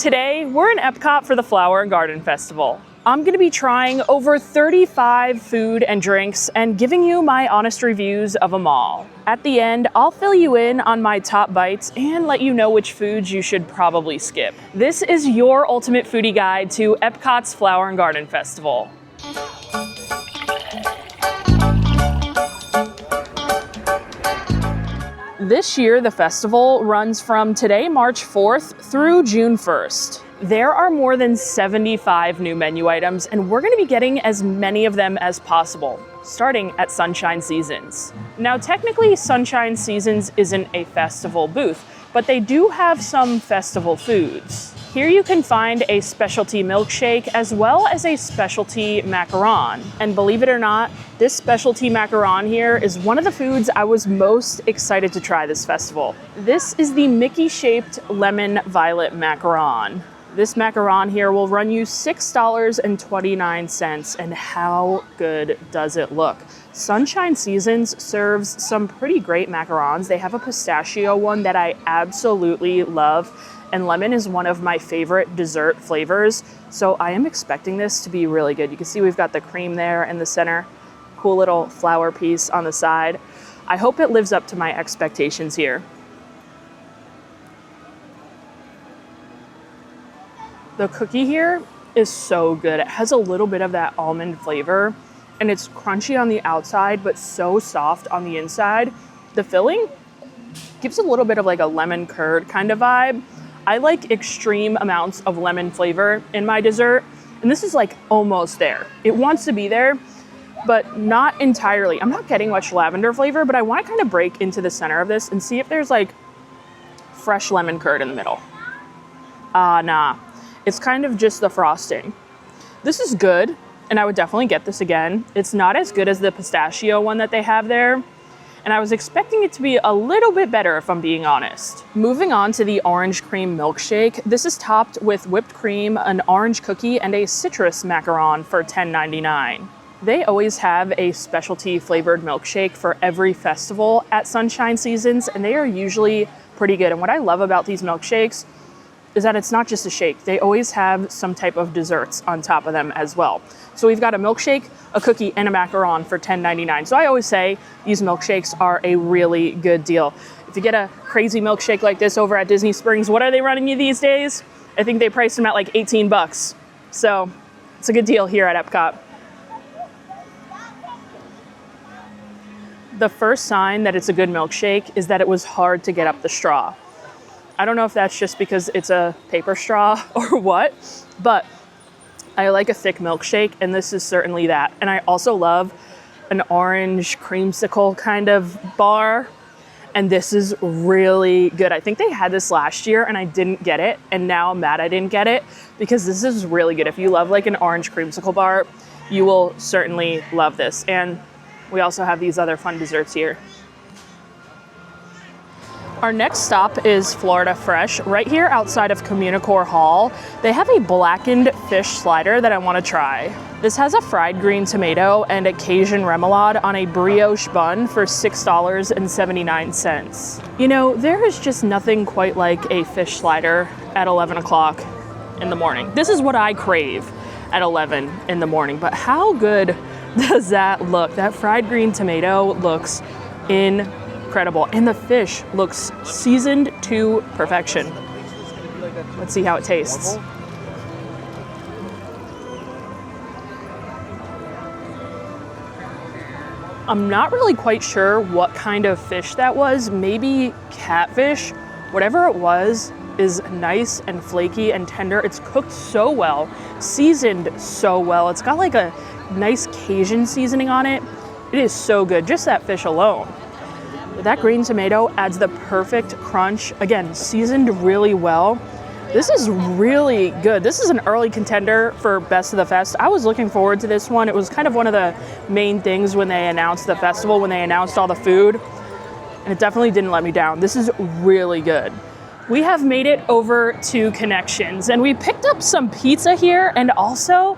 Today, we're in Epcot for the Flower and Garden Festival. I'm gonna be trying over 35 food and drinks and giving you my honest reviews of them all. At the end, I'll fill you in on my top bites and let you know which foods you should probably skip. This is your ultimate foodie guide to Epcot's Flower and Garden Festival. This year, the festival runs from today, March 4th, through June 1st. There are more than 75 new menu items, and we're gonna be getting as many of them as possible, starting at Sunshine Seasons. Now, technically, Sunshine Seasons isn't a festival booth, but they do have some festival foods. Here you can find a specialty milkshake as well as a specialty macaron. And believe it or not, this specialty macaron here is one of the foods I was most excited to try this festival. This is the Mickey-shaped lemon violet macaron. This macaron here will run you $6.29, and how good does it look? Sunshine Seasons serves some pretty great macarons. They have a pistachio one that I absolutely love, and lemon is one of my favorite dessert flavors, so I am expecting this to be really good. You can see we've got the cream there in the center, cool little flower piece on the side. I hope it lives up to my expectations here. The cookie here is so good. It has a little bit of that almond flavor, and it's crunchy on the outside, but so soft on the inside. The filling gives a little bit of like a lemon curd kind of vibe. I like extreme amounts of lemon flavor in my dessert, and this is like almost there. It wants to be there, but not entirely. I'm not getting much lavender flavor, but I want to kind of break into the center of this and see if there's like fresh lemon curd in the middle. Nah. It's kind of just the frosting. This is good, and I would definitely get this again. It's not as good as the pistachio one that they have there, and I was expecting it to be a little bit better if I'm being honest. Moving on to the orange cream milkshake. This is topped with whipped cream, an orange cookie, and a citrus macaron for $10.99. They always have a specialty flavored milkshake for every festival at Sunshine Seasons, and they are usually pretty good. And what I love about these milkshakes is that it's not just a shake. They always have some type of desserts on top of them as well. So we've got a milkshake, a cookie, and a macaron for $10.99. So I always say these milkshakes are a really good deal. If you get a crazy milkshake like this over at Disney Springs, what are they running you these days? I think they priced them at like 18 bucks. So it's a good deal here at Epcot. The first sign that it's a good milkshake is that it was hard to get up the straw. I don't know if that's just because it's a paper straw or what, but I like a thick milkshake, and this is certainly that. And I also love an orange creamsicle kind of bar, and this is really good. I think they had this last year and I didn't get it, and now I'm mad I didn't get it because this is really good. If you love like an orange creamsicle bar, you will certainly love this. And we also have these other fun desserts here. Our next stop is Florida Fresh, right here outside of Communicore Hall. They have a blackened fish slider that I want to try. This has a fried green tomato and a Cajun remoulade on a brioche bun for $6.79. You know, there is just nothing quite like a fish slider at 11 o'clock in the morning. This is what I crave at 11 in the morning, but how good does that look? That fried green tomato looks incredible, and the fish looks seasoned to perfection. Let's see how it tastes. I'm not really quite sure what kind of fish that was. Maybe catfish. Whatever it was is nice and flaky and tender. It's cooked so well, seasoned so well. It's got like a nice Cajun seasoning on it. It is so good, just that fish alone. That green tomato adds the perfect crunch. Again, seasoned really well. This is really good. This is an early contender for Best of the Fest. I was looking forward to this one. It was kind of one of the main things when they announced the festival, when they announced all the food, and it definitely didn't let me down. This is really good. We have made it over to Connections, and we picked up some pizza here and also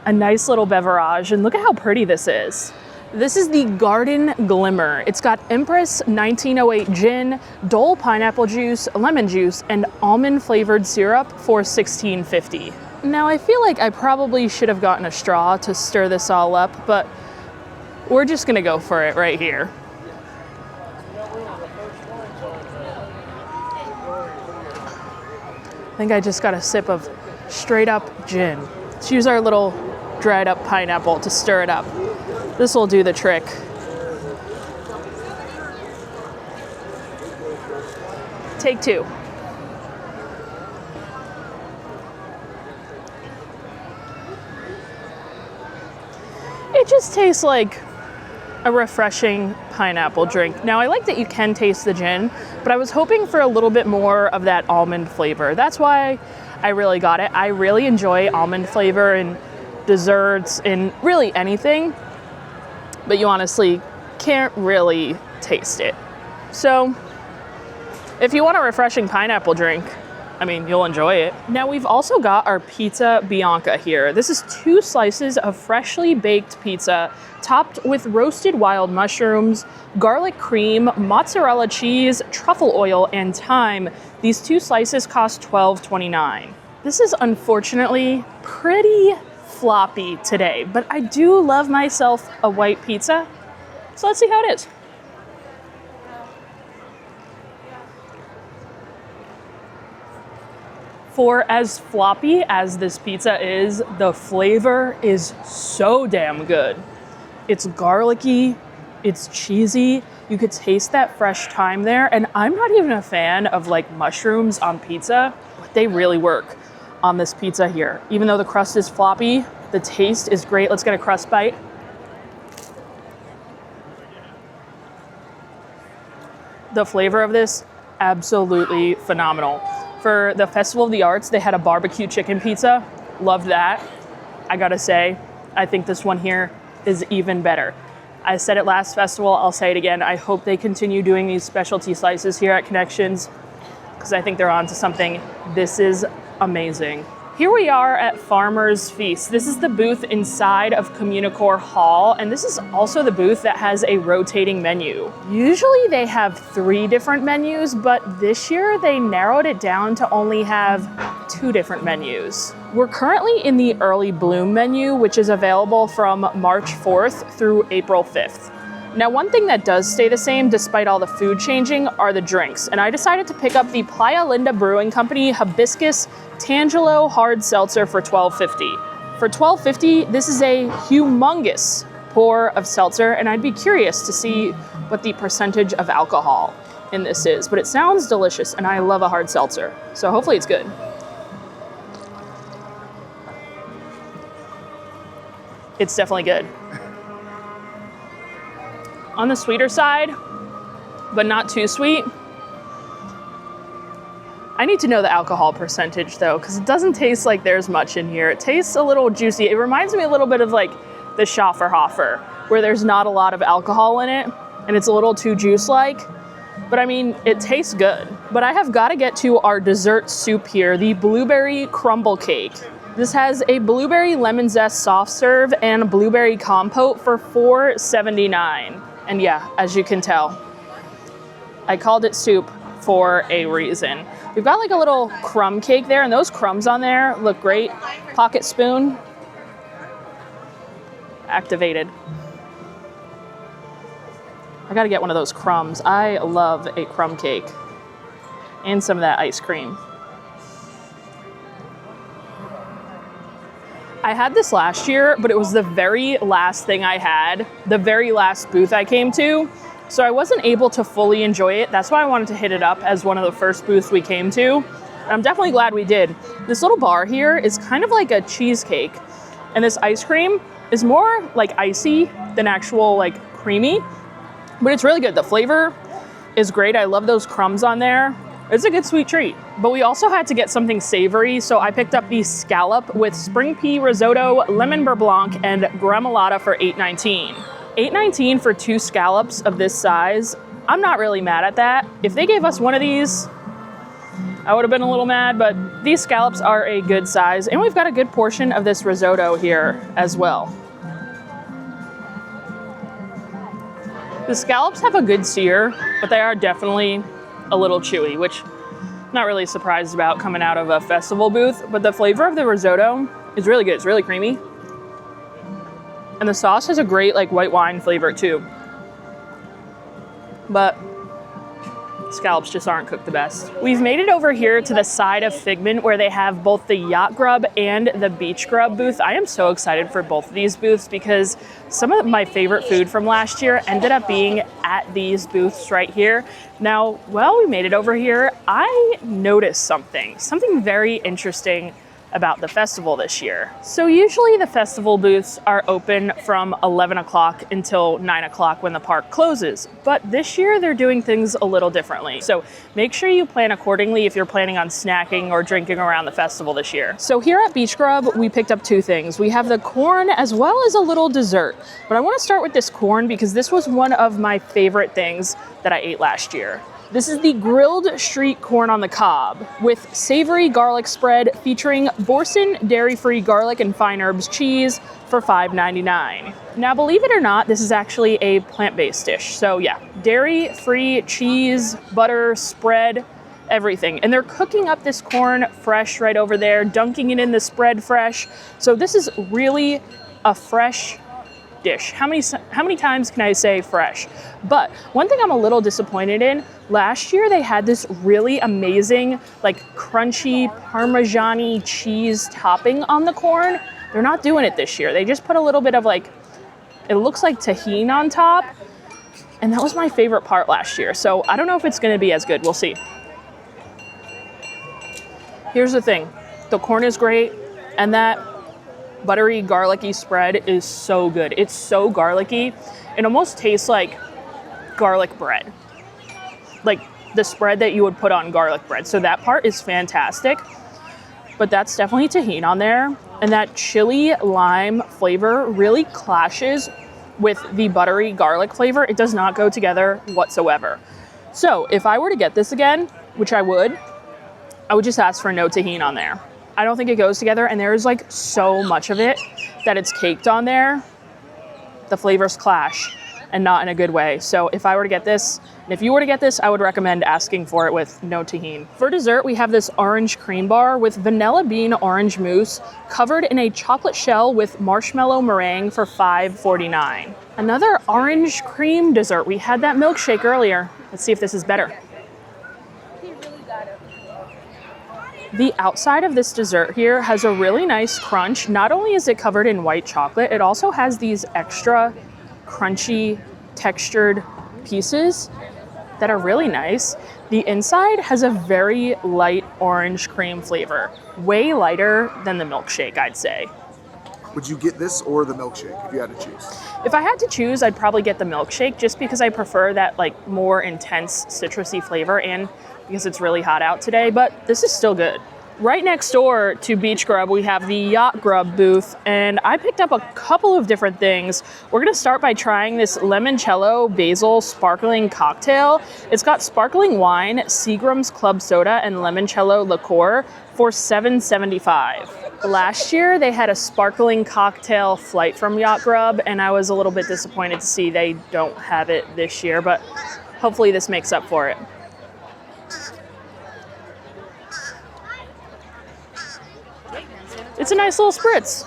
a nice little beverage, and look at how pretty this is. This is the Garden Glimmer. It's got Empress 1908 gin, Dole pineapple juice, lemon juice, and almond flavored syrup for $16.50. Now I feel like I probably should have gotten a straw to stir this all up, but we're just gonna go for it right here. I think I just got a sip of straight up gin. Let's use our little dried up pineapple to stir it up. This will do the trick. Take two. It just tastes like a refreshing pineapple drink. Now I like that you can taste the gin, but I was hoping for a little bit more of that almond flavor. That's why I really got it. I really enjoy almond flavor in desserts, in really anything, but you honestly can't really taste it. So if you want a refreshing pineapple drink, I mean, you'll enjoy it. Now we've also got our pizza Bianca here. This is 2 slices of freshly baked pizza topped with roasted wild mushrooms, garlic cream, mozzarella cheese, truffle oil, and thyme. These 2 slices cost $12.29. This is unfortunately pretty floppy today, but I do love myself a white pizza. So let's see how it is. For as floppy as this pizza is, the flavor is so damn good. It's garlicky, it's cheesy, you could taste that fresh thyme there, and I'm not even a fan of like mushrooms on pizza, but they really work on this pizza here. Even though the crust is floppy, the taste is great. Let's get a crust bite. The flavor of this, absolutely phenomenal. For the Festival of the Arts, they had a barbecue chicken pizza. Loved that. I gotta say, I think this one here is even better. I said it last festival, I'll say it again. I hope they continue doing these specialty slices here at Connections, because I think they're on to something. This is amazing. Here we are at Farmer's Feast. This is the booth inside of Communicore Hall, and this is also the booth that has a rotating menu. Usually they have 3 different menus, but this year they narrowed it down to only have 2 different menus. We're currently in the Early Bloom menu, which is available from March 4th through April 5th. Now, one thing that does stay the same despite all the food changing are the drinks, and I decided to pick up the Playa Linda Brewing Company Hibiscus Tangelo Hard Seltzer for $12.50. For $12.50, this is a humongous pour of seltzer, and I'd be curious to see what the percentage of alcohol in this is, but it sounds delicious, and I love a hard seltzer, so hopefully it's good. It's definitely good. On the sweeter side, but not too sweet. I need to know the alcohol percentage though, because it doesn't taste like there's much in here. It tastes a little juicy. It reminds me a little bit of like the Schafferhofer, where there's not a lot of alcohol in it, and it's a little too juice-like. But I mean, it tastes good. But I have got to get to our dessert soup here, the blueberry crumble cake. This has a blueberry lemon zest soft serve and blueberry compote for $4.79. And yeah, as you can tell, I called it soup for a reason. We've got like a little crumb cake there, and those crumbs on there look great. Pocket spoon. Activated. I gotta get one of those crumbs. I love a crumb cake. And some of that ice cream. I had this last year, but it was the very last thing I had, the very last booth I came to, so I wasn't able to fully enjoy it. That's why I wanted to hit it up as one of the first booths we came to. I'm definitely glad we did. This little bar here is kind of like a cheesecake, and this ice cream is more like icy than actual like creamy, but it's really good. The flavor is great. I love those crumbs on there. It's a good sweet treat. But we also had to get something savory, so I picked up the scallop with spring pea risotto, lemon beurre blanc, and gremolata for $8.19. $8.19 for 2 scallops of this size. I'm not really mad at that. If they gave us one of these, I would have been a little mad, but these scallops are a good size, and we've got a good portion of this risotto here as well. The scallops have a good sear, but they are definitely a little chewy, which I'm not really surprised about coming out of a festival booth, but the flavor of the risotto is really good. It's really creamy. And the sauce has a great like white wine flavor too. But scallops just aren't cooked the best. We've made it over here to the side of Figment where they have both the Yacht Grub and the Beach Grub booth. I am so excited for both of these booths because some of my favorite food from last year ended up being at these booths right here. Now, while we made it over here, I noticed something very interesting about the festival this year. So usually the festival booths are open from 11 o'clock until 9 o'clock when the park closes. But this year they're doing things a little differently. So make sure you plan accordingly if you're planning on snacking or drinking around the festival this year. So here at Beach Grub, we picked up two things. We have the corn as well as a little dessert. But I want to start with this corn because this was one of my favorite things that I ate last year. This is the grilled street corn on the cob with savory garlic spread featuring Boursin dairy-free garlic and fine herbs cheese for $5.99. Now, believe it or not, this is actually a plant-based dish. So yeah, dairy-free cheese, butter, spread, everything. And they're cooking up this corn fresh right over there, dunking it in the spread fresh. So this is really a fresh dish. How many times can I say fresh? But one thing I'm a little disappointed in, last year they had this really amazing, like crunchy Parmesan-y cheese topping on the corn. They're not doing it this year. They just put a little bit of like, it looks like tahini on top. And that was my favorite part last year. So I don't know if it's gonna be as good. We'll see. Here's the thing. The corn is great. And that buttery, garlicky spread is so good. It's so garlicky. It almost tastes like garlic bread. Like the spread that you would put on garlic bread. So that part is fantastic. But that's definitely tahini on there. And that chili lime flavor really clashes with the buttery garlic flavor. It does not go together whatsoever. So if I were to get this again, which I would just ask for no tahini on there. I don't think it goes together, and there's like so much of it that it's caked on there. The flavors clash, and not in a good way. So if I were to get this, and if you were to get this, I would recommend asking for it with no tahini. For dessert, we have this orange cream bar with vanilla bean orange mousse covered in a chocolate shell with marshmallow meringue for $5.49. Another orange cream dessert. We had that milkshake earlier. Let's see if this is better. The outside of this dessert here has a really nice crunch. Not only is it covered in white chocolate, it also has these extra crunchy textured pieces that are really nice. The inside has a very light orange cream flavor, way lighter than the milkshake, I'd say. Would you get this or the milkshake if you had to choose? If I had to choose, I'd probably get the milkshake just because I prefer that like more intense citrusy flavor and because it's really hot out today, but this is still good. Right next door to Beach Grub, we have the Yacht Grub booth, and I picked up a couple of different things. We're gonna start by trying this limoncello basil sparkling cocktail. It's got sparkling wine, Seagram's club soda, and limoncello liqueur for $7.75. Last year, they had a sparkling cocktail flight from Yacht Grub, and I was a little bit disappointed to see they don't have it this year, but hopefully this makes up for it. It's a nice little spritz.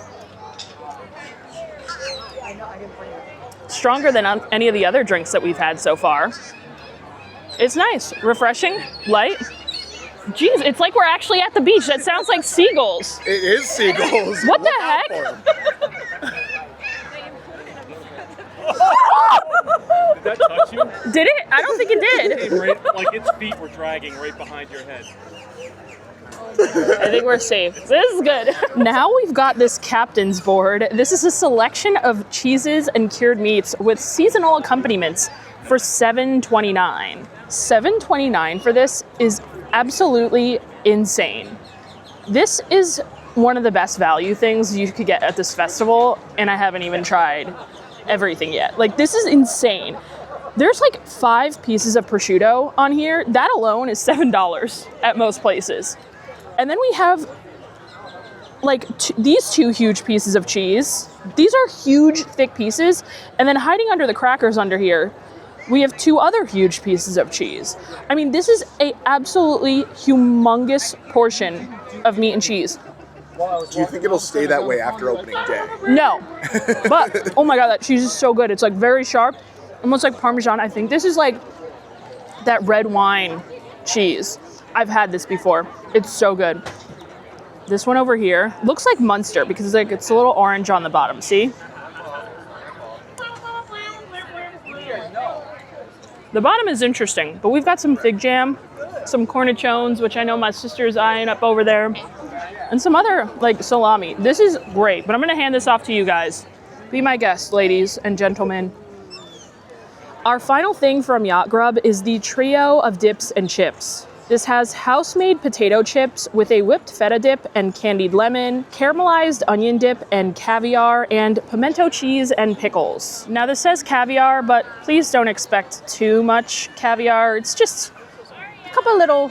Stronger than any of the other drinks that we've had so far. It's nice, refreshing, light. Jeez, it's like we're actually at the beach. That sounds like seagulls. It is seagulls. What the heck? Did that touch you? Did it? I don't think it did. Like its feet were dragging right behind your head. I think we're safe. This is good. Now we've got this captain's board. This is a selection of cheeses and cured meats with seasonal accompaniments for $7.29. $7.29 for this is absolutely insane. This is one of the best value things you could get at this festival, and I haven't even tried everything yet. Like, this is insane. There's like 5 pieces of prosciutto on here. That alone is $7 at most places. And then we have like these 2 huge pieces of cheese. These are huge, thick pieces. And then hiding under the crackers under here we have 2 other huge pieces of cheese. I mean, this is a absolutely humongous portion of meat and cheese. Do you think it'll stay that way after opening day? No, but oh my God, that cheese is so good. It's like very sharp, almost like Parmesan. I think this is like that red wine cheese. I've had this before. It's so good. This one over here looks like Munster because it's a little orange on the bottom. See? The bottom is interesting, but we've got some fig jam, some cornichones, which I know my sister's eyeing up over there, and some other like salami. This is great, but I'm gonna hand this off to you guys. Be my guest, ladies and gentlemen. Our final thing from Yacht Grub is the trio of dips and chips. This has house-made potato chips with a whipped feta dip and candied lemon, caramelized onion dip and caviar, and pimento cheese and pickles. Now this says caviar, but please don't expect too much caviar. It's just a couple little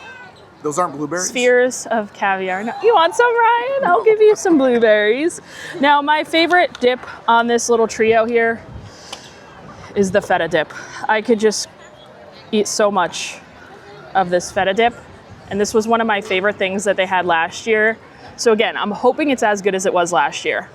Those aren't blueberries? spheres of caviar. No, you want some, Ryan? I'll give you some blueberries. Now my favorite dip on this little trio here is the feta dip. I could just eat so much of this feta dip, and this was one of my favorite things that they had last year. So again, I'm hoping it's as good as it was last year.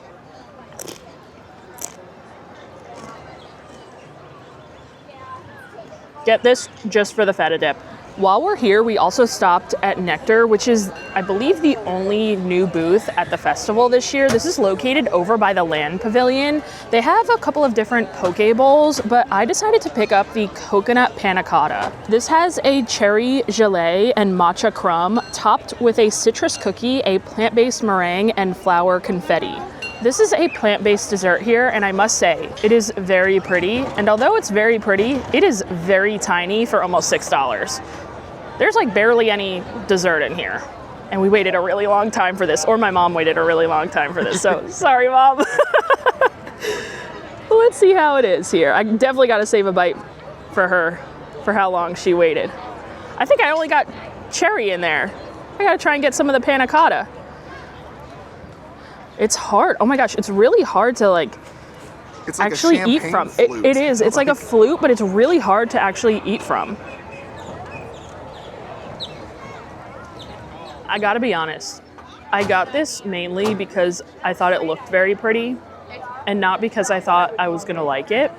Get this just for the feta dip. While we're here, we also stopped at Nectar, which is, I believe, the only new booth at the festival this year. This is located over by the Land Pavilion. They have a couple of different poke bowls, but I decided to pick up the coconut panna cotta. This has a cherry gelée and matcha crumb topped with a citrus cookie, a plant-based meringue, and flour confetti. This is a plant-based dessert here, and I must say, it is very pretty. And although it's very pretty, it is very tiny for almost $6. There's like barely any dessert in here. And we waited a really long time for this, or my mom waited a really long time for this, so sorry, Mom. Let's see how it is here. I definitely gotta save a bite for her, for how long she waited. I think I only got cherry in there. I gotta try and get some of the panna cotta. It's hard. Oh my gosh, it's really hard to It's like actually eat from. It is. It's like a flute, but it's really hard to actually eat from. I gotta be honest. I got this mainly because I thought it looked very pretty and not because I thought I was gonna like it.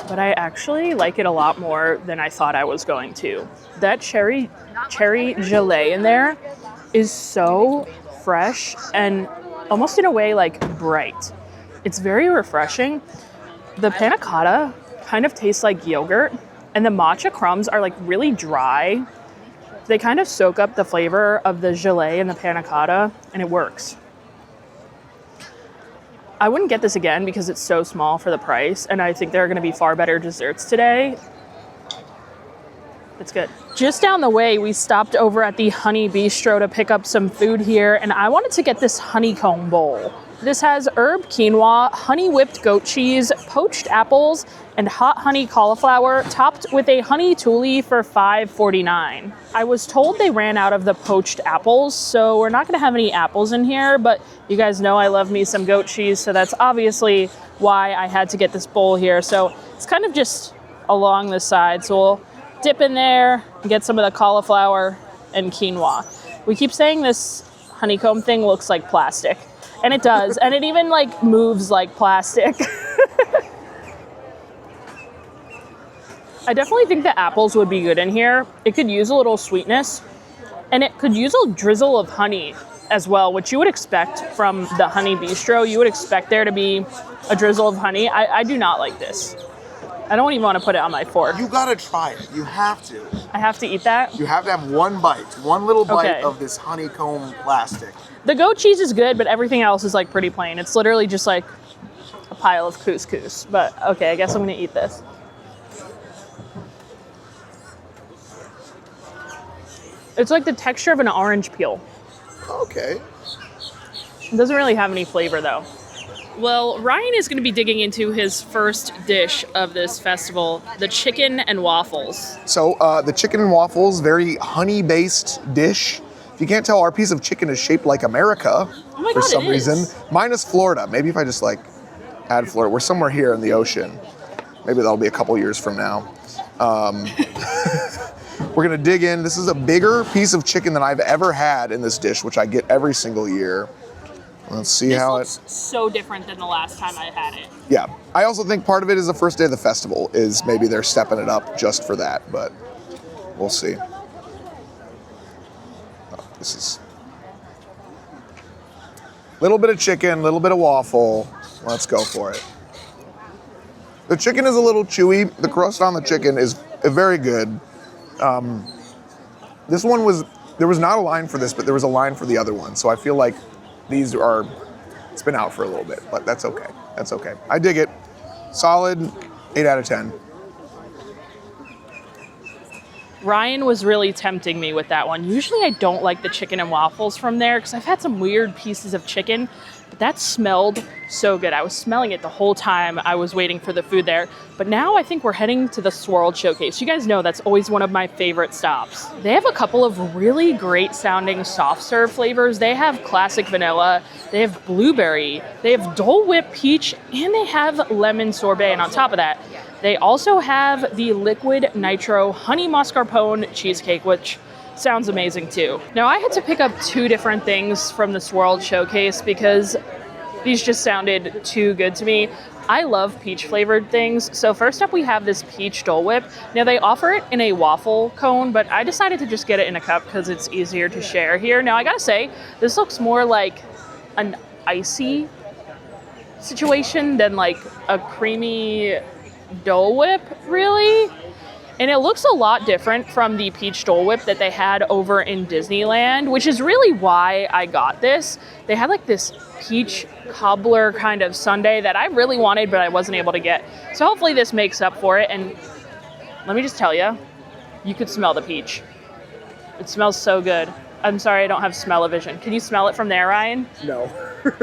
But I actually like it a lot more than I thought I was going to. That cherry gelée in there is so fresh and almost in a way like bright. It's very refreshing. The panna cotta kind of tastes like yogurt, and the matcha crumbs are like really dry. They kind of soak up the flavor of the gelée and the panna cotta, and it works. I wouldn't get this again because it's so small for the price, and I think there are going to be far better desserts today. It's good. Just down the way, we stopped over at the Honey Bee-stro to pick up some food here, and I wanted to get this honeycomb bowl. This has herb quinoa, honey whipped goat cheese, poached apples, and hot honey cauliflower topped with a honey tule for $5.49. I was told they ran out of the poached apples, so we're not gonna have any apples in here, but you guys know I love me some goat cheese, so that's obviously why I had to get this bowl here. So it's kind of just along the side, so we'll dip in there and get some of the cauliflower and quinoa. We keep saying this honeycomb thing looks like plastic, and it does, and it even like moves like plastic. I definitely think the apples would be good in here. It could use a little sweetness, and it could use a drizzle of honey as well, which you would expect from the Honey Bee-stro. You would expect there to be a drizzle of honey. I do not like this. I don't even want to put it on my fork. You gotta try it. You have to. I have to eat that? You have to have one bite, one little bite Okay. of this honeycomb plastic. The goat cheese is good, but everything else is like pretty plain. It's literally just like a pile of couscous. But okay, I guess I'm gonna eat this. It's like the texture of an orange peel. Okay. It doesn't really have any flavor though. Well, Ryan is going to be digging into his first dish of this festival, the chicken and waffles. So the chicken and waffles, very honey-based dish. If you can't tell, our piece of chicken is shaped like America Oh my for God, some it reason. is. Minus Florida. Maybe if I just like add Florida. We're somewhere here in the ocean. Maybe that'll be a couple years from now. We're gonna dig in. This is a bigger piece of chicken than I've ever had in this dish, which I get every single year. Let's see how This looks so different than the last time I had it. Yeah, I also think part of it is the first day of the festival, is maybe they're stepping it up just for that, but we'll see. Oh, this is a little bit of chicken, little bit of waffle. Let's go for it. The chicken is a little chewy. The crust on the chicken is very good. This one there was not a line for this, but there was a line for the other one. So I feel like it's been out for a little bit, but that's okay. That's okay. I dig it. Solid 8 out of 10. Ryan was really tempting me with that one. Usually I don't like the chicken and waffles from there because I've had some weird pieces of chicken, but that smelled so good. I was smelling it the whole time I was waiting for the food there. But now I think we're heading to the Swirled Showcase. You guys know that's always one of my favorite stops. They have a couple of really great sounding soft serve flavors. They have classic vanilla, they have blueberry, they have Dole Whip peach, and they have lemon sorbet. And on top of that, they also have the liquid nitro honey mascarpone cheesecake, which sounds amazing too. Now I had to pick up 2 different things from the Swirled Showcase because these just sounded too good to me. I love peach flavored things. So first up we have this peach Dole Whip. Now they offer it in a waffle cone, but I decided to just get it in a cup because it's easier to share here. Now I gotta say, this looks more like an icy situation than like a creamy Dole Whip, really. And it looks a lot different from the peach Dole Whip that they had over in Disneyland, which is really why I got this. They had like this peach cobbler kind of sundae that I really wanted, but I wasn't able to get. So hopefully this makes up for it. And let me just tell you, you could smell the peach. It smells so good. I'm sorry I don't have smell-o-vision. Can you smell it from there, Ryan? No.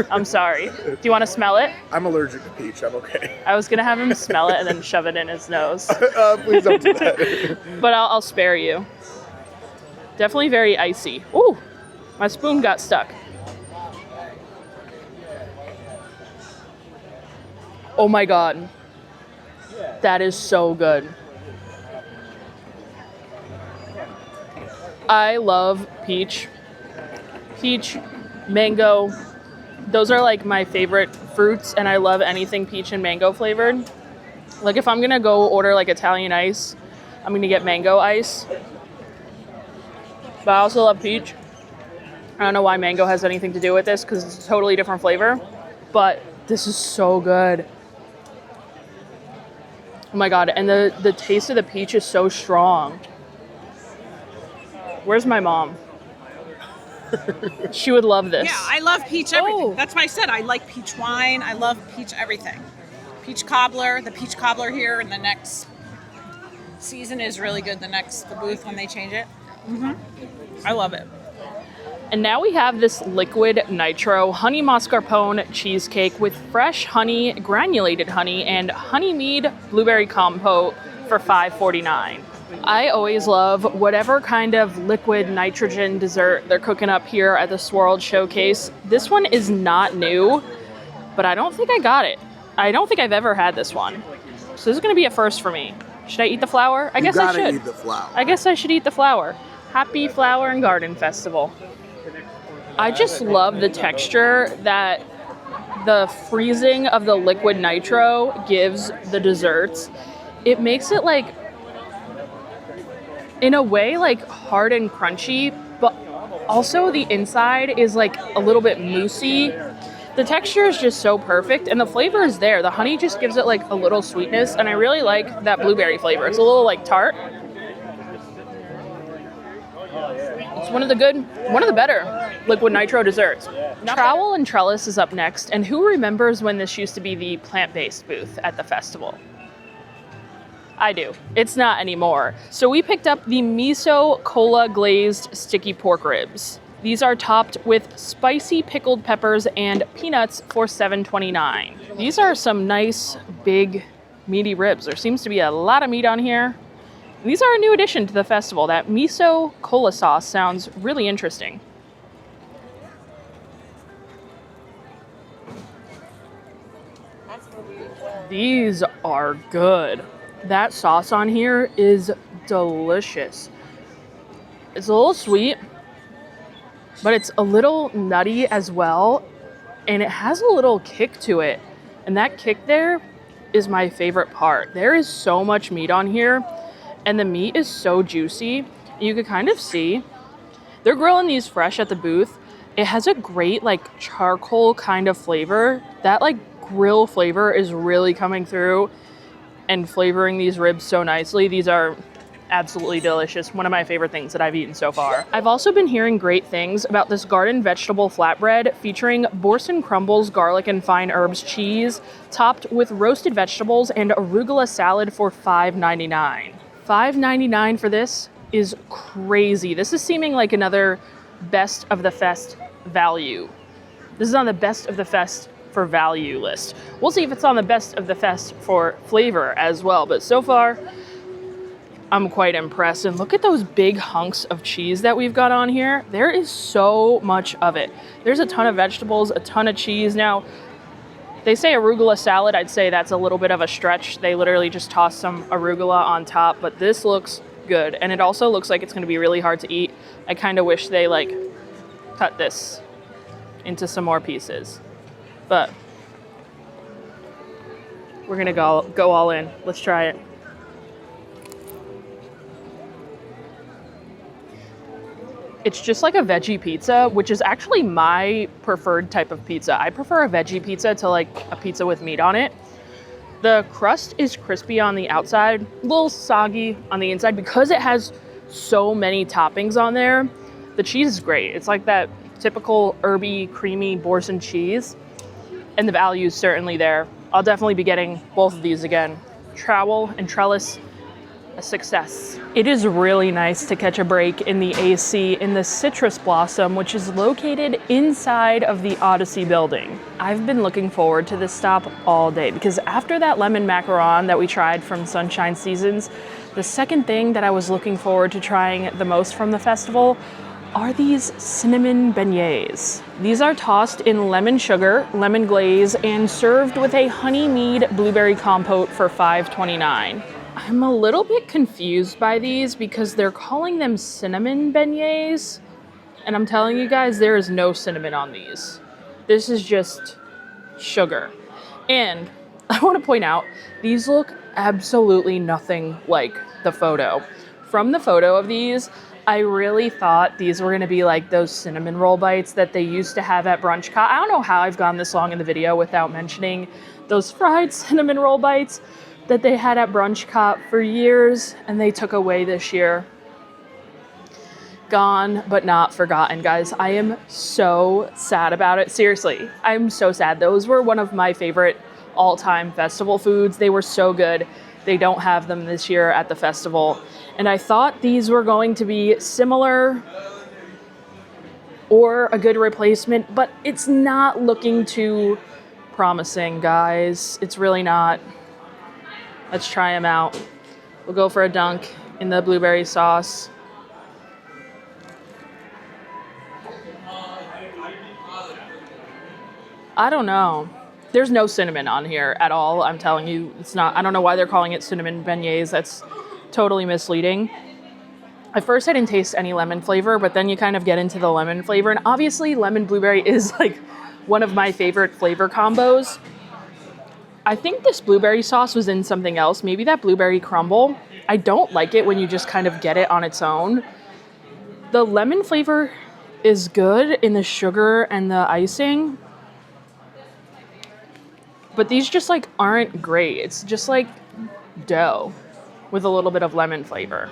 I'm sorry. Do you want to smell it? I'm allergic to peach. I'm okay. I was going to have him smell it and then shove it in his nose. Please don't do that. But I'll spare you. Definitely very icy. Ooh, my spoon got stuck. Oh my God. That is so good. I love peach. Peach, mango. Those are like my favorite fruits, and I love anything peach and mango flavored. Like if I'm gonna go order like Italian ice, I'm gonna get mango ice. But I also love peach. I don't know why mango has anything to do with this because it's a totally different flavor, but this is so good. Oh my God, and the taste of the peach is so strong. Where's my mom? She would love this. Yeah, I love peach everything. Oh. That's why I said I like peach wine. I love peach everything. Peach cobbler, the peach cobbler here in the next season is really good. The booth when they change it. I love it. And now we have this liquid nitro honey mascarpone cheesecake with fresh honey, granulated honey, and honey mead blueberry compote for $5.49. I always love whatever kind of liquid nitrogen dessert they're cooking up here at the Swirled Showcase. This one is not new, but I don't think I got it. I don't think I've ever had this one. So this is gonna be a first for me. Should I eat the flower? I guess I should. Eat the flower. I guess I should eat the flower. Happy Flower and Garden Festival. I just love the texture that the freezing of the liquid nitro gives the desserts. It makes it like, in a way, like hard and crunchy, but also the inside is like a little bit moussey. The texture is just so perfect and the flavor is there. The honey just gives it like a little sweetness, and I really like that blueberry flavor. It's a little like tart. It's one of the better liquid nitro desserts. Trowel and Trellis is up next, and who remembers when this used to be the plant-based booth at the festival? I do. It's not anymore. So we picked up the miso cola glazed sticky pork ribs. These are topped with spicy pickled peppers and peanuts for $7.29. These are some nice, big, meaty ribs. There seems to be a lot of meat on here. These are a new addition to the festival. That miso cola sauce sounds really interesting. These are good. That sauce on here is delicious. It's a little sweet, but it's a little nutty as well, and it has a little kick to it. And that kick there is my favorite part. There is so much meat on here, and the meat is so juicy. You can kind of see they're grilling these fresh at the booth. It has a great like charcoal kind of flavor. That like grill flavor is really coming through and flavoring these ribs so nicely. These are absolutely delicious. One of my favorite things that I've eaten so far. I've also been hearing great things about this garden vegetable flatbread featuring Boursin crumbles, garlic and fine herbs cheese, topped with roasted vegetables and arugula salad for $5.99. $5.99 for this is crazy. This is seeming like another best of the fest value. This is on the best of the fest for value list. We'll see if it's on the best of the fest for flavor as well, but so far I'm quite impressed. And look at those big hunks of cheese that we've got on here. There is so much of it. There's a ton of vegetables, a ton of cheese. Now, they say arugula salad. I'd say that's a little bit of a stretch. They literally just toss some arugula on top, but this looks good. And it also looks like it's gonna be really hard to eat. I kind of wish they like cut this into some more pieces, but we're gonna go all in. Let's try it. It's just like a veggie pizza, which is actually my preferred type of pizza. I prefer a veggie pizza to like a pizza with meat on it. The crust is crispy on the outside, a little soggy on the inside because it has so many toppings on there. The cheese is great. It's like that typical herby, creamy Boursin cheese, and the value is certainly there. I'll definitely be getting both of these again. Trowel and Trellis, a success. It is really nice to catch a break in the AC in the Citrus Blossom, which is located inside of the Odyssey building. I've been looking forward to this stop all day because after that lemon macaron that we tried from Sunshine Seasons, the second thing that I was looking forward to trying the most from the festival are these cinnamon beignets. These are tossed in lemon sugar, lemon glaze, and served with a honey mead blueberry compote for $5.29. I'm a little bit confused by these because they're calling them cinnamon beignets, and I'm telling you guys, there is no cinnamon on these. This is just sugar. And I want to point out, these look absolutely nothing like the photo. From the photo of these, I really thought these were going to be like those cinnamon roll bites that they used to have at Brunch Cot. I don't know how I've gone this long in the video without mentioning those fried cinnamon roll bites that they had at Brunch Cot for years and they took away this year. Gone but not forgotten, guys. I am so sad about it. Seriously, I'm so sad. Those were one of my favorite all-time festival foods. They were so good. They don't have them this year at the festival. And I thought these were going to be similar or a good replacement, but it's not looking too promising, guys. It's really not. Let's try them out. We'll go for a dunk in the blueberry sauce. I don't know. There's no cinnamon on here at all. I'm telling you, it's not. I don't know why they're calling it cinnamon beignets. That's totally misleading. At first I didn't taste any lemon flavor, but then you kind of get into the lemon flavor. And obviously lemon blueberry is like one of my favorite flavor combos. I think this blueberry sauce was in something else. Maybe that blueberry crumble. I don't like it when you just kind of get it on its own. The lemon flavor is good in the sugar and the icing. But these just like aren't great. It's just like dough with a little bit of lemon flavor.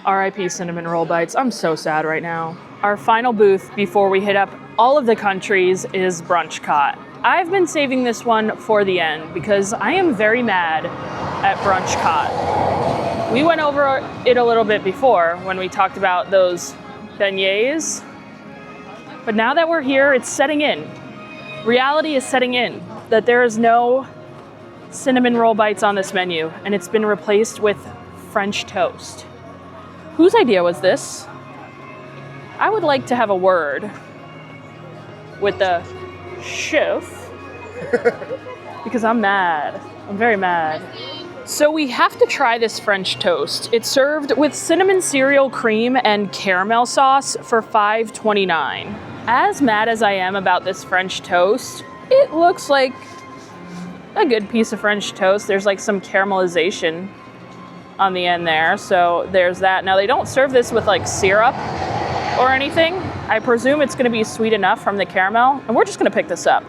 R.I.P. cinnamon roll bites. I'm so sad right now. Our final booth before we hit up all of the countries is Brunch Cot. I've been saving this one for the end because I am very mad at Brunch Cot. We went over it a little bit before when we talked about those beignets. But now that we're here, it's setting in. Reality is setting in that there is no cinnamon roll bites on this menu, and it's been replaced with French toast. Whose idea was this? I would like to have a word with the chef because I'm mad. I'm very mad. So we have to try this French toast. It's served with cinnamon cereal cream and caramel sauce for $5.29. As mad as I am about this French toast, it looks like a good piece of French toast. There's like some caramelization on the end there, so there's that. Now they don't serve this with like syrup or anything. I presume it's gonna be sweet enough from the caramel, and we're just gonna pick this up.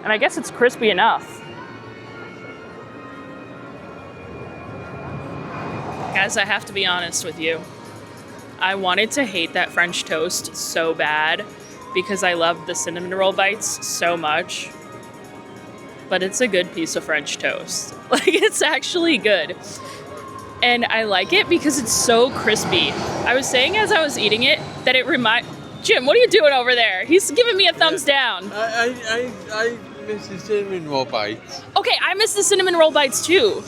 And I guess it's crispy enough. Guys, I have to be honest with you. I wanted to hate that French toast so bad because I loved the cinnamon roll bites so much. But it's a good piece of French toast. Like, it's actually good. And I like it because it's so crispy. I was saying as I was eating it that it Jim, what are you doing over there? He's giving me a thumbs down. I miss the cinnamon roll bites. Okay, I miss the cinnamon roll bites too.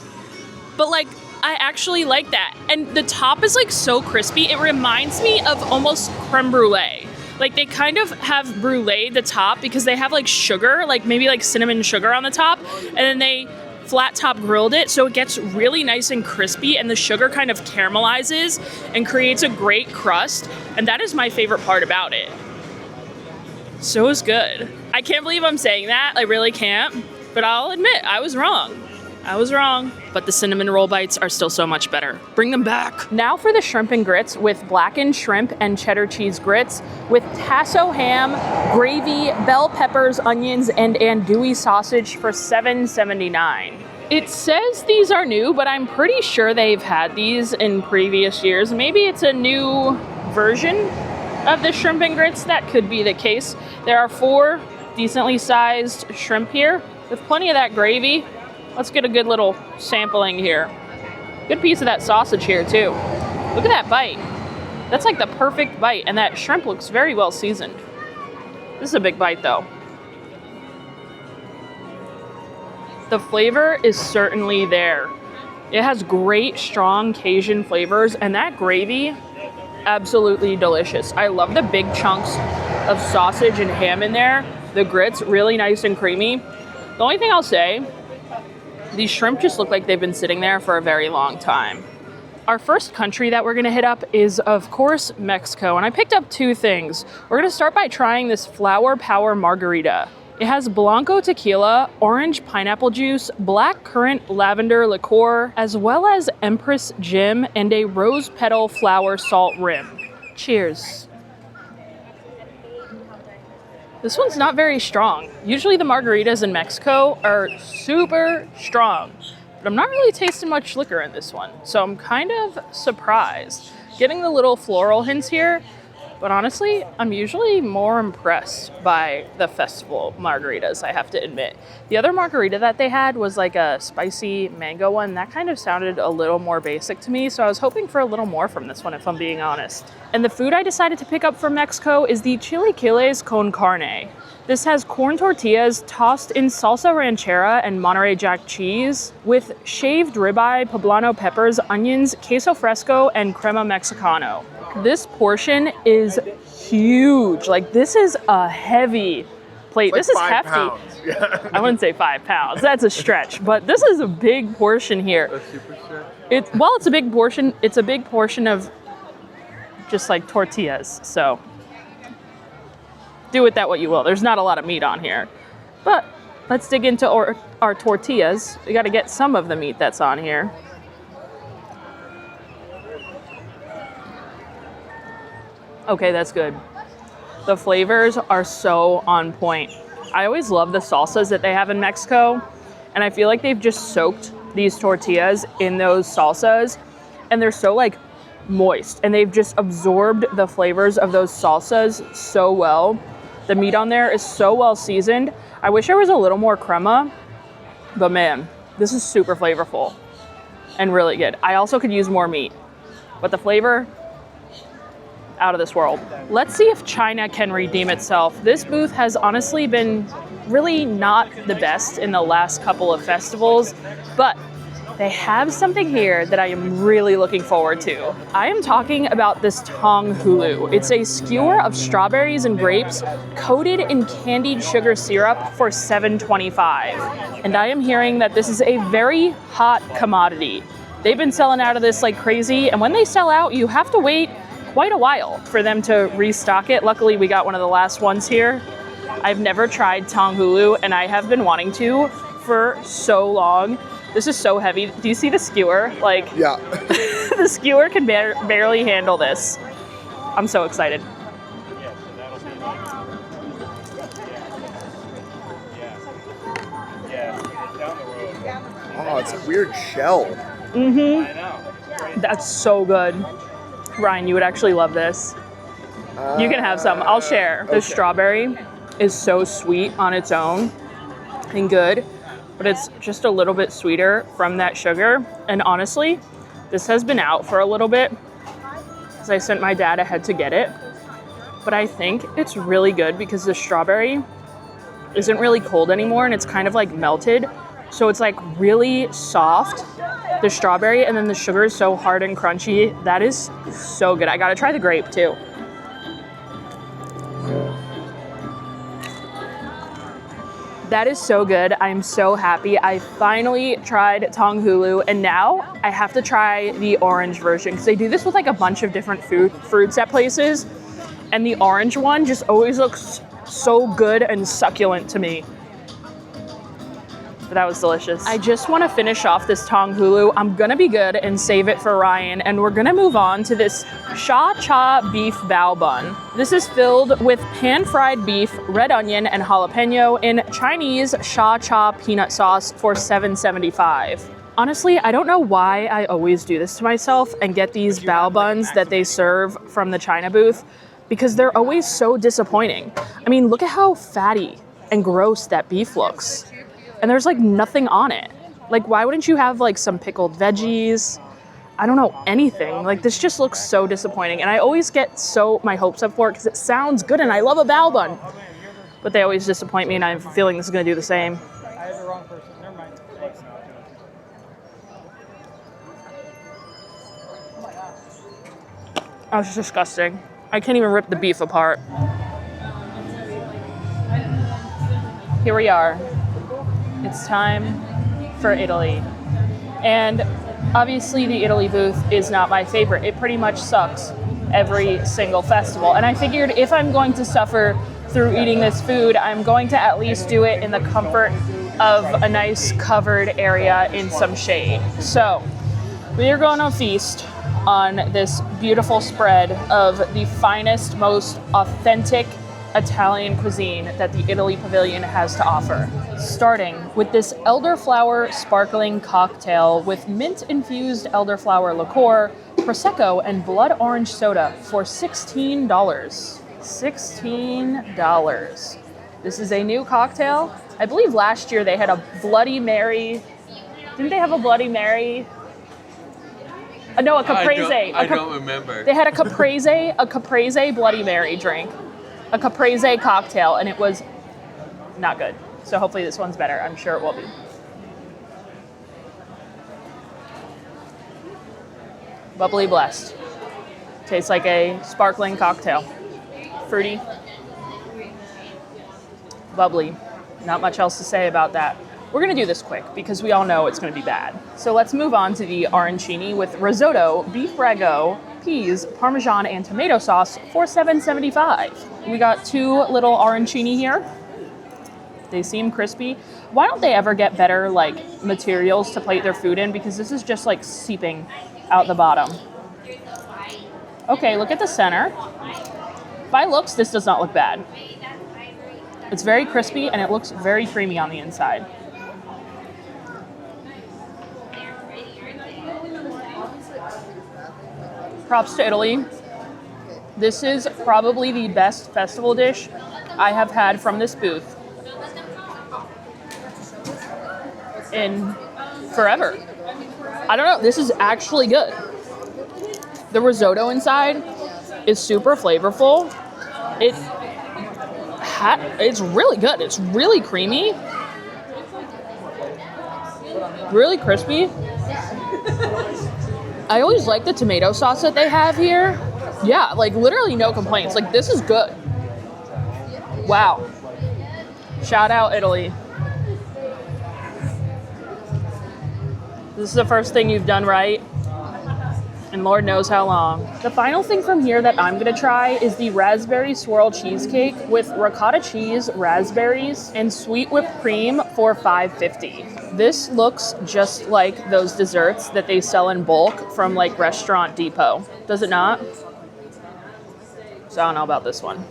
But like, I actually like that. And the top is like so crispy. It reminds me of almost creme brulee. Like they kind of have brulee the top because they have like sugar, like maybe like cinnamon sugar on the top. And then they flat top grilled it. So it gets really nice and crispy and the sugar kind of caramelizes and creates a great crust. And that is my favorite part about it. So it's good. I can't believe I'm saying that. I really can't. But I'll admit, I was wrong. But the cinnamon roll bites are still so much better. Bring them back. Now for the shrimp and grits with blackened shrimp and cheddar cheese grits with tasso ham, gravy, bell peppers, onions, and andouille sausage for $7.79. It says these are new, but I'm pretty sure they've had these in previous years. Maybe it's a new version of the shrimp and grits. That could be the case. There are 4 decently sized shrimp here with plenty of that gravy. Let's get a good little sampling here. Good piece of that sausage here too. Look at that bite. That's like the perfect bite, and that shrimp looks very well seasoned. This is a big bite though. The flavor is certainly there. It has great, strong Cajun flavors, and that gravy, absolutely delicious. I love the big chunks of sausage and ham in there. The grits, really nice and creamy. The only thing I'll say, these shrimp just look like they've been sitting there for a very long time. Our first country that we're gonna hit up is, of course, Mexico. And I picked up 2 things. We're gonna start by trying this Flower Power Margarita. It has Blanco tequila, orange pineapple juice, black currant lavender liqueur, as well as Empress gin and a rose petal flower salt rim. Cheers. This one's not very strong. Usually the margaritas in Mexico are super strong, but I'm not really tasting much liquor in this one. So I'm kind of surprised. Getting the little floral hints here, but honestly, I'm usually more impressed by the festival margaritas, I have to admit. The other margarita that they had was like a spicy mango one. That kind of sounded a little more basic to me, so I was hoping for a little more from this one, if I'm being honest. And the food I decided to pick up from Mexico is the chilaquiles con carne. This has corn tortillas tossed in salsa ranchera and Monterey Jack cheese with shaved ribeye, poblano peppers, onions, queso fresco, and crema mexicano. This portion is huge. Like, this is a heavy plate. It's this like is 5 hefty. pounds. Yeah. I wouldn't say 5 pounds. That's a stretch. But this is a big portion here. A super stretch? It's a big portion. It's a big portion of just like tortillas. So do with that what you will. There's not a lot of meat on here. But let's dig into our tortillas. We got to get some of the meat that's on here. Okay, that's good. The flavors are so on point. I always love the salsas that they have in Mexico, and I feel like they've just soaked these tortillas in those salsas, and they're so like moist, and they've just absorbed the flavors of those salsas so well. The meat on there is so well seasoned. I wish there was a little more crema, but man, this is super flavorful and really good. I also could use more meat, but the flavor, out of this world. Let's see if China can redeem itself. This booth has honestly been really not the best in the last couple of festivals, but they have something here that I am really looking forward to. I am talking about this tong hulu. It's a skewer of strawberries and grapes coated in candied sugar syrup for $7.25. And I am hearing that this is a very hot commodity. They've been selling out of this like crazy, and when they sell out, you have to wait quite a while for them to restock it. Luckily, we got one of the last ones here. I've never tried tong hulu, and I have been wanting to for so long. This is so heavy. Do you see the skewer? Like, Yeah. the skewer can barely handle this. I'm so excited. Down the road. Oh, it's a weird shell. I know. That's so good. Ryan, you would actually love this. You can have some. I'll share. The Okay. strawberry is so sweet on its own and good, but it's just a little bit sweeter from that sugar. And honestly, this has been out for a little bit because I sent my dad ahead to get it. But I think it's really good because the strawberry isn't really cold anymore and it's kind of like melted. So it's like really soft, the strawberry, and then the sugar is so hard and crunchy. That is so good. I gotta try the grape too. That is so good. I'm so happy. I finally tried tong hulu, and now I have to try the orange version because they do this with like a bunch of different fruits at places, and the orange one just always looks so good and succulent to me. But that was delicious. I just want to finish off this tong hulu. I'm gonna be good and save it for Ryan, and we're gonna move on to this sha cha beef bao bun. This is filled with pan-fried beef, red onion, and jalapeno in Chinese sha cha peanut sauce for $7.75. Honestly, I don't know why I always do this to myself and get these bao buns that they serve from the China booth, because they're always so disappointing. I mean, look at how fatty and gross that beef looks. And there's like nothing on it. Like, why wouldn't you have like some pickled veggies? I don't know, anything. Like, this just looks so disappointing. And I always get my hopes up for it because it sounds good and I love a bao bun. But they always disappoint me, and I have a feeling this is gonna do the same. I have the wrong person. Never mind. Oh, it's disgusting. I can't even rip the beef apart. Here we are. It's time for Italy. And obviously the Italy booth is not my favorite. It pretty much sucks every single festival. And I figured if I'm going to suffer through eating this food, I'm going to at least do it in the comfort of a nice covered area in some shade. So we are going to feast on this beautiful spread of the finest, most authentic Italian cuisine that the Italy Pavilion has to offer. Starting with this elderflower sparkling cocktail with mint-infused elderflower liqueur, Prosecco, and blood orange soda for $16. $16. This is a new cocktail. I believe last year they had a Bloody Mary. Didn't they have a Bloody Mary? No, a Caprese. I don't remember. They had a Caprese Bloody Mary drink. A Caprese cocktail, and it was not good. So hopefully this one's better. I'm sure it will be. Bubbly blessed. Tastes like a sparkling cocktail. Fruity. Bubbly. Not much else to say about that. We're gonna do this quick because we all know it's gonna be bad. So let's move on to the arancini with risotto, beef ragout, peas, Parmesan, and tomato sauce for $7.75. We got two little arancini here. They seem crispy. Why don't they ever get better like materials to plate their food in? Because this is just like seeping out the bottom. Okay, look at the center. By looks, this does not look bad. It's very crispy and it looks very creamy on the inside. Props to Italy. This is probably the best festival dish I have had from this booth in forever. I don't know, this is actually good. The risotto inside is super flavorful. It's really good. It's really creamy, really crispy. I always like the tomato sauce that they have here. Yeah, like literally no complaints. Like this is good. Wow. Shout out Italy. This is the first thing you've done right, and Lord knows how long. The final thing from here that I'm gonna try is the raspberry swirl cheesecake with ricotta cheese, raspberries, and sweet whipped cream for $5.50. This looks just like those desserts that they sell in bulk from like Restaurant Depot. Does it not? So I don't know about this one.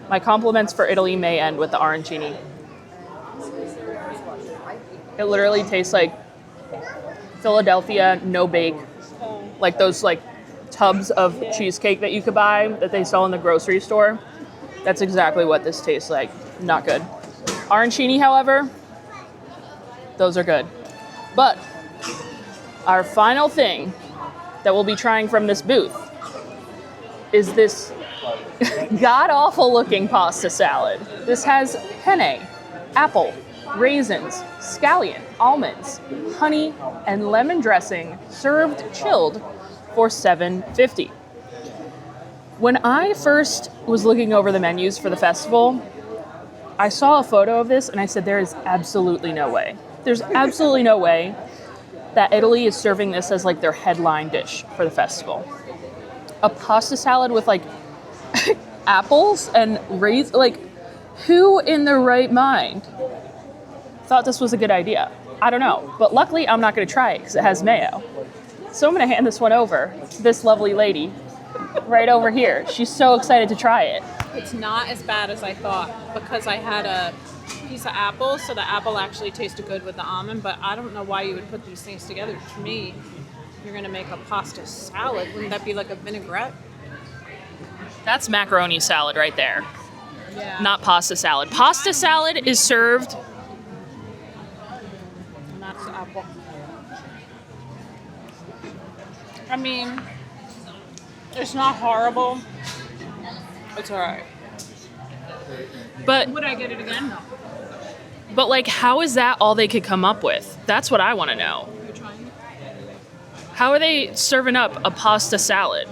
My compliments for Italy may end with the arancini. It literally tastes like Philadelphia no bake, like those like tubs of cheesecake that you could buy that they sell in the grocery store. That's exactly what this tastes like. Not good. Arancini, however, those are good. But our final thing that we'll be trying from this booth is this god-awful looking pasta salad. This has penne, apple, raisins, scallion, almonds, honey, and lemon dressing served chilled for $7.50. When I first was looking over the menus for the festival, I saw a photo of this and I said, there is absolutely no way. There's absolutely no way that Italy is serving this as like their headline dish for the festival. A pasta salad with like apples and raisins, like who in their right mind thought this was a good idea? I don't know, but luckily I'm not gonna try it because it has mayo. So I'm gonna hand this one over to this lovely lady right over here. She's so excited to try it. It's not as bad as I thought because I had a piece of apple, so the apple actually tasted good with the almond, but I don't know why you would put these things together. To me, you're gonna make a pasta salad. Wouldn't that be like a vinaigrette? That's macaroni salad right there, Yeah. not pasta salad. Pasta salad is served. And that's the apple. I mean, it's not horrible. It's alright. But Would I get it again? No. But like, how is that all they could come up with? That's what I want to know. You're trying it? How are they serving up a pasta salad?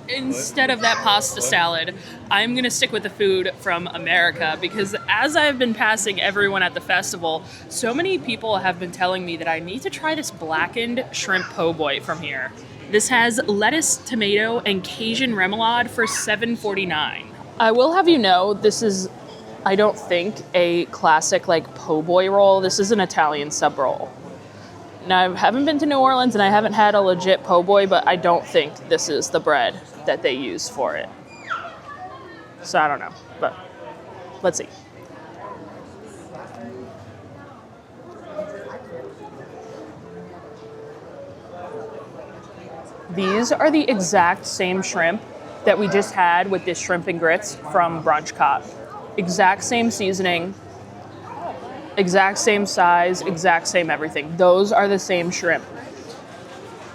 Instead of that pasta salad, I'm going to stick with the food from America because as I've been passing everyone at the festival, so many people have been telling me that I need to try this blackened shrimp po' boy from here. This has lettuce, tomato, and Cajun remoulade for $7.49. I will have you know, this is, I don't think, a classic like po' boy roll. This is an Italian sub roll. Now, I haven't been to New Orleans and I haven't had a legit po' boy, but I don't think this is the bread that they use for it. So I don't know, but let's see. These are the exact same shrimp that we just had with this shrimp and grits from Brunchcott. Exact same seasoning, exact same size, exact same everything. Those are the same shrimp.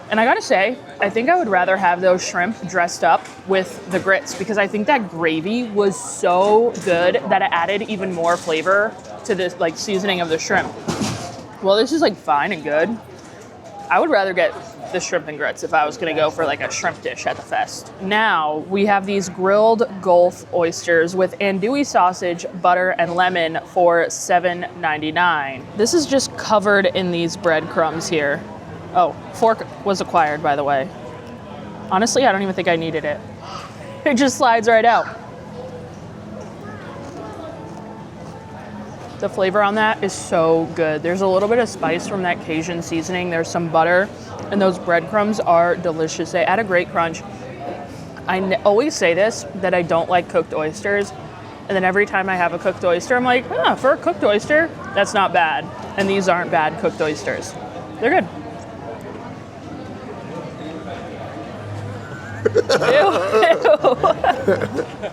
And I gotta say, I think I would rather have those shrimp dressed up with the grits because I think that gravy was so good that it added even more flavor to this like seasoning of the shrimp. Well, this is like fine and good. I would rather get the shrimp and grits if I was gonna go for like a shrimp dish at the fest. Now we have these grilled Gulf oysters with andouille sausage, butter, and lemon for $7.99. This is just covered in these breadcrumbs here. Oh, fork was acquired, by the way. Honestly, I don't even think I needed it. It just slides right out. The flavor on that is so good. There's a little bit of spice from that Cajun seasoning. There's some butter, and those breadcrumbs are delicious. They add a great crunch. I always say this, that I don't like cooked oysters. And then every time I have a cooked oyster, I'm like, for a cooked oyster, that's not bad. And these aren't bad cooked oysters. They're good.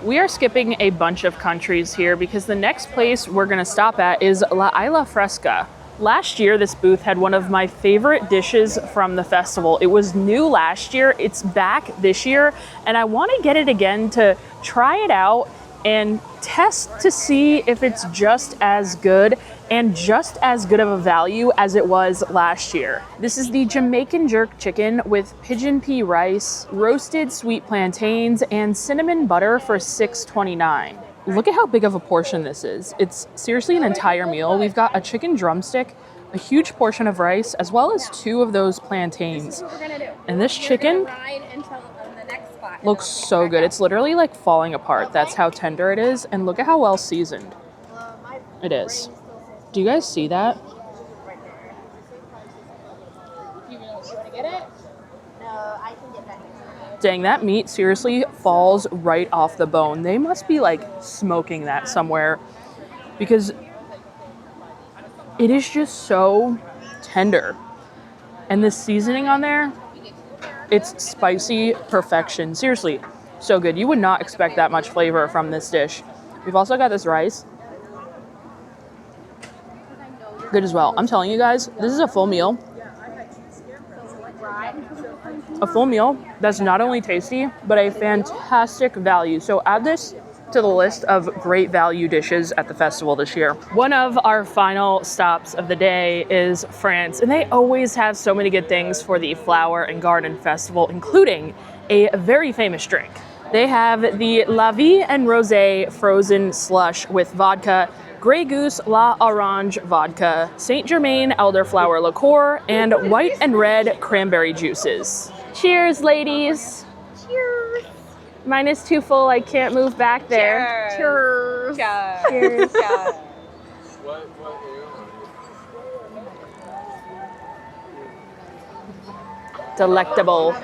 We are skipping a bunch of countries here because the next place we're going to stop at is Isla Fresca. Last year, this booth had one of my favorite dishes from the festival. It was new last year, it's back this year, and I want to get it again to try it out and test to see if it's just as good and just as good of a value as it was last year. This is the Jamaican jerk chicken with pigeon pea rice, roasted sweet plantains, and cinnamon butter for $6.29. Look at how big of a portion this is. It's seriously an entire meal. We've got a chicken drumstick, a huge portion of rice, as well as 2 of those plantains. And this chicken looks so good. It's literally like falling apart. That's how tender it is. And look at how well seasoned it is. Do you guys see that? Dang, that meat seriously falls right off the bone. They must be like smoking that somewhere because it is just so tender. And the seasoning on there, it's spicy perfection. Seriously, so good. You would not expect that much flavor from this dish. We've also got this rice. Good as well. I'm telling you guys, this is a full meal. A full meal that's not only tasty, but a fantastic value. So add this to the list of great value dishes at the festival this year. One of our final stops of the day is France, and they always have so many good things for the Flower and Garden Festival, including a very famous drink. They have the La Vie and Rosé frozen slush with vodka, Grey Goose La Orange vodka, Saint Germain elderflower liqueur, and white and red cranberry juices. Cheers, ladies. Cheers. Mine is too full. I can't move back there. Cheers. Cheers. Cheers. Delectable.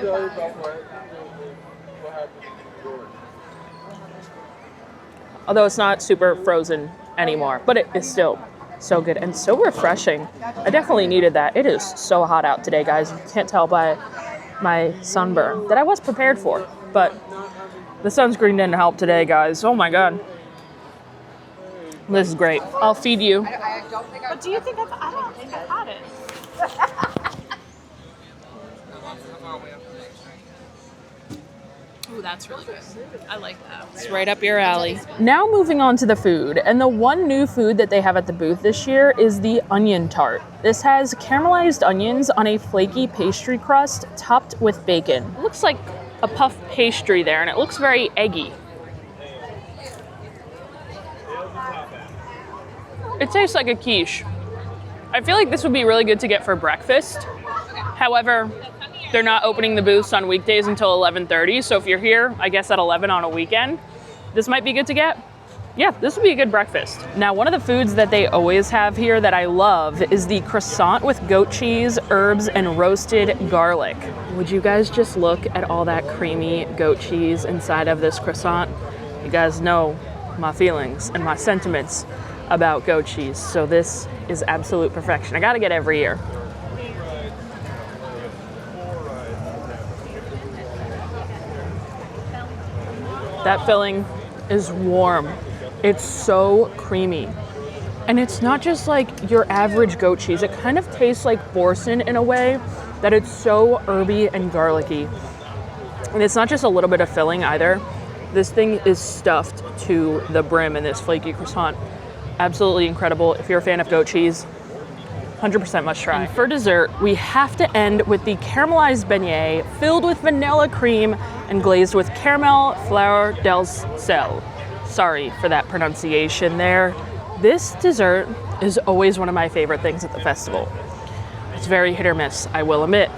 Although it's not super frozen anymore, but it is still so good and so refreshing. I definitely needed that. It is so hot out today, guys. You can't tell by my sunburn that I was prepared for, but the sunscreen didn't help today, guys. Oh my God. This is great. I'll feed you. But do you think I don't think I've had it. Ooh, that's really good. I like that. It's right up your alley. Now moving on to the food. And the one new food that they have at the booth this year is the onion tart. This has caramelized onions on a flaky pastry crust topped with bacon. It looks like a puff pastry there, and it looks very eggy. It tastes like a quiche. I feel like this would be really good to get for breakfast. However, they're not opening the booths on weekdays until 11:30, so if you're here, I guess at 11 on a weekend, this might be good to get. Yeah, this would be a good breakfast. Now, one of the foods that they always have here that I love is the croissant with goat cheese, herbs, and roasted garlic. Would you guys just look at all that creamy goat cheese inside of this croissant? You guys know my feelings and my sentiments about goat cheese, so this is absolute perfection. I gotta get every year. That filling is warm. It's so creamy. And it's not just like your average goat cheese. It kind of tastes like Boursin in a way that it's so herby and garlicky. And it's not just a little bit of filling either. This thing is stuffed to the brim in this flaky croissant. Absolutely incredible. If you're a fan of goat cheese, 100% must try. And for dessert, we have to end with the caramelized beignet filled with vanilla cream and glazed with caramel fleur del sel. Sorry for that pronunciation there. This dessert is always one of my favorite things at the festival. It's very hit or miss, I will admit.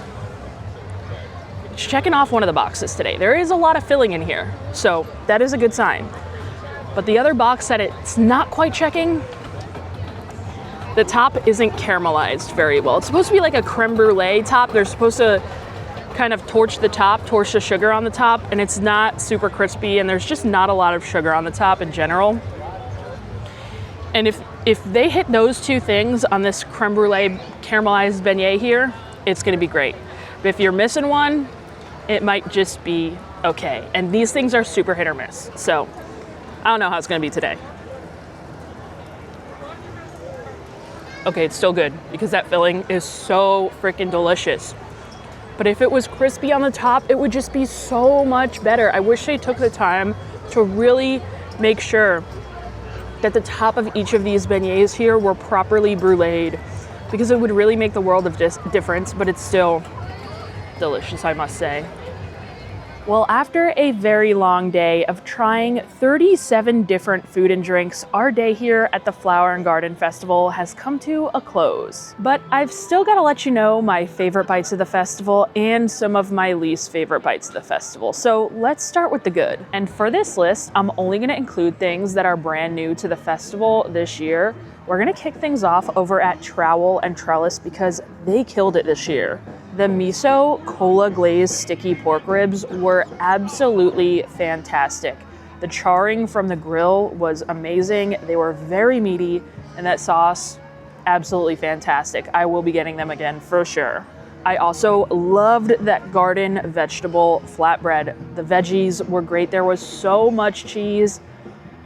It's checking off one of the boxes today. There is a lot of filling in here, so that is a good sign. But the other box that it's not quite checking, the top isn't caramelized very well. It's supposed to be like a creme brulee top. They're supposed to kind of torch the top, torch the sugar on the top, and it's not super crispy, and there's just not a lot of sugar on the top in general. And if they hit those two things on this creme brulee caramelized beignet here, it's gonna be great. But if you're missing one, it might just be okay. And these things are super hit or miss. So I don't know how it's gonna be today. Okay, it's still good because that filling is so freaking delicious. But if it was crispy on the top, it would just be so much better. I wish they took the time to really make sure that the top of each of these beignets here were properly bruleed, because it would really make the world of difference, but it's still delicious, I must say. Well, after a very long day of trying 37 different food and drinks, our day here at the Flower and Garden Festival has come to a close. But I've still got to let you know my favorite bites of the festival and some of my least favorite bites of the festival. So let's start with the good. And for this list, I'm only going to include things that are brand new to the festival this year. We're going to kick things off over at Trowel and Trellis because they killed it this year. The miso cola glazed sticky pork ribs were absolutely fantastic. The charring from the grill was amazing. They were very meaty, and that sauce, absolutely fantastic. I will be getting them again for sure. I also loved that garden vegetable flatbread. The veggies were great. There was so much cheese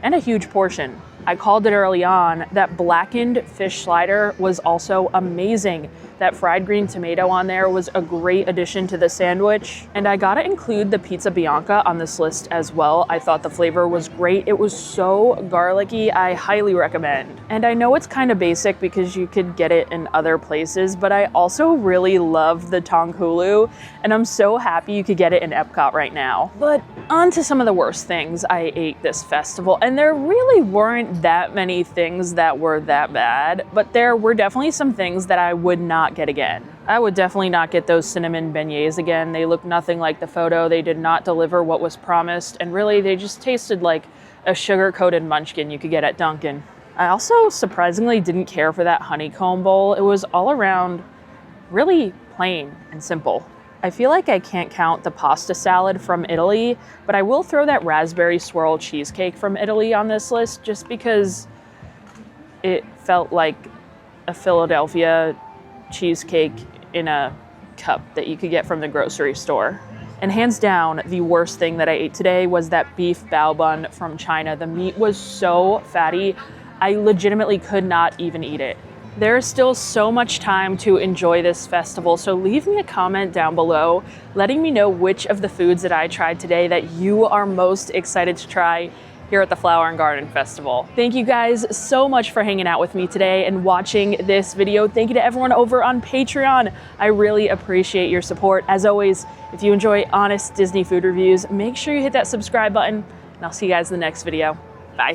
and a huge portion. I called it early on. That blackened fish slider was also amazing. That fried green tomato on there was a great addition to the sandwich. And I gotta include the pizza bianca on this list as well. I thought the flavor was great. It was so garlicky. I highly recommend. And I know it's kind of basic because you could get it in other places, but I also really love the tongkulu, and I'm so happy you could get it in Epcot right now. But on to some of the worst things I ate this festival, and there really weren't that many things that were that bad, but there were definitely some things that I would not get again. I would definitely not get those cinnamon beignets again. They look nothing like the photo. They did not deliver what was promised, and really they just tasted like a sugar-coated munchkin you could get at Dunkin'. I also surprisingly didn't care for that honeycomb bowl. It was all around really plain and simple. I feel like I can't count the pasta salad from Italy, but I will throw that raspberry swirl cheesecake from Italy on this list just because it felt like a Philadelphia cheesecake in a cup that you could get from the grocery store. And hands down, the worst thing that I ate today was that beef bao bun from China. The meat was so fatty, I legitimately could not even eat it. There is still so much time to enjoy this festival, so leave me a comment down below letting me know which of the foods that I tried today that you are most excited to try here at the Flower and Garden Festival. Thank you guys so much for hanging out with me today and watching this video. Thank you to everyone over on Patreon. I really appreciate your support. As always, if you enjoy honest Disney food reviews, make sure you hit that subscribe button, and I'll see you guys in the next video.